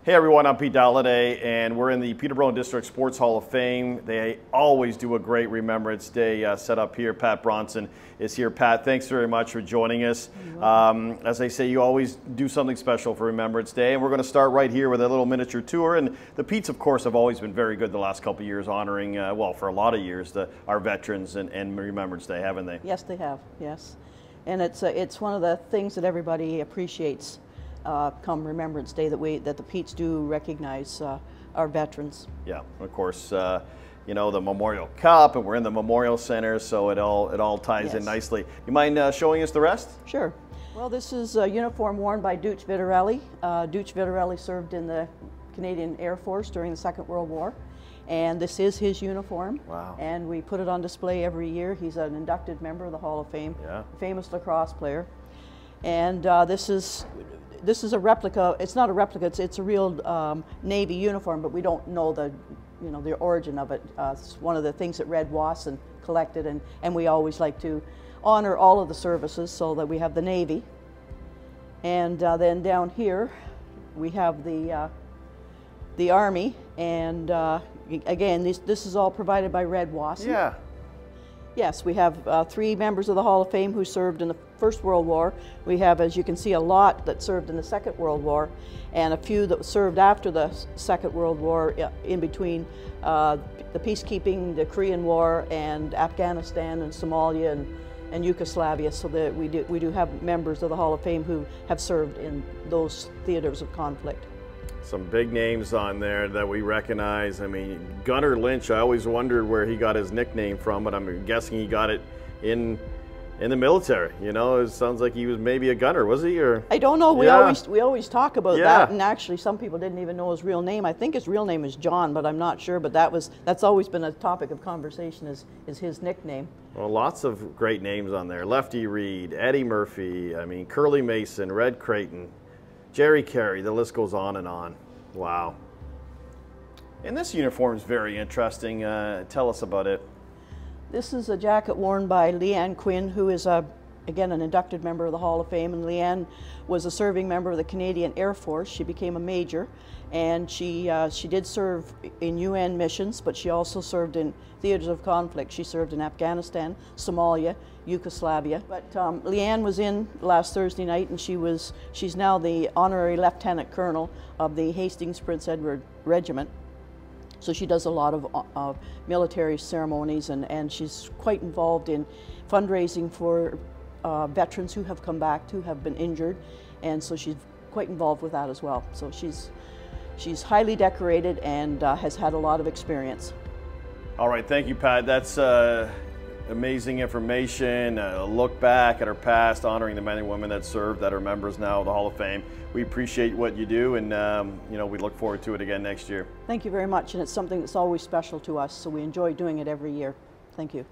Hey everyone, I'm Pete Dalliday, and we're in the Peterborough District Sports Hall of Fame. They always do a great Remembrance Day set up here. Pat Bronson is here. Pat, thanks very much for joining us. As I say, you always do something special for Remembrance Day, and we're going to start right here with a little miniature tour. And the Petes, of course, have always been very good the last couple of years, honoring, well, for a lot of years, our veterans and Remembrance Day, haven't they? Yes, they have, yes. And it's one of the things that everybody appreciates come Remembrance Day, that the Petes do recognize our veterans. Yeah, of course, you know, the Memorial Cup, and we're in the Memorial Center, so it all ties in nicely. You mind showing us the rest? Sure. Well, this is a uniform worn by Dutch Vitarelli. Dutch Vitarelli served in the Canadian Air Force during the Second World War, and this is his uniform. Wow. And we put it on display every year. He's an inducted member of the Hall of Fame, famous lacrosse player. And this is a replica. It's not a replica. It's a real Navy uniform, but we don't know the origin of it. It's one of the things that Red Wasson collected, and we always like to honor all of the services, so that we have the Navy. And then down here we have the Army, and again, this is all provided by Red Wasson. Yeah. Yes, we have 3 members of the Hall of Fame who served in the First World War. We have, as you can see, a lot that served in the Second World War, and a few that served after the Second World War, in between the peacekeeping, the Korean War, and Afghanistan, and Somalia, and Yugoslavia. So that we do have members of the Hall of Fame who have served in those theaters of conflict. Some big names on there that we recognize. I mean, Gunnar Lynch, I always wondered where he got his nickname from, but I'm guessing he got it in the military. You know, it sounds like he was maybe a gunner, was he? Or I don't know. We always talk about that, and actually some people didn't even know his real name. I think his real name is John, but I'm not sure. But that's always been a topic of conversation, is his nickname. Well, lots of great names on there. Lefty Reed, Eddie Murphy, I mean, Curly Mason, Red Creighton, Jerry Carey, the list goes on and on. Wow. And this uniform is very interesting. Tell us about it. This is a jacket worn by Leanne Quinn, who is, again, an inducted member of the Hall of Fame. And Leanne was a serving member of the Canadian Air Force. She became a major, and she did serve in UN missions, but she also served in theaters of conflict. She served in Afghanistan, Somalia, Yugoslavia. But Leanne was in last Thursday night, and she's now the honorary lieutenant colonel of the Hastings Prince Edward Regiment. So she does a lot of military ceremonies, and she's quite involved in fundraising for veterans who have come back, who have been injured, and so she's quite involved with that as well. So she's highly decorated and has had a lot of experience. All right, thank you, Pat. That's amazing information, a look back at our past, honoring the men and women that served, that are members now of the Hall of Fame. We appreciate what you do, and you know, we look forward to it again next year. Thank you very much, and it's something that's always special to us, so we enjoy doing it every year. Thank you.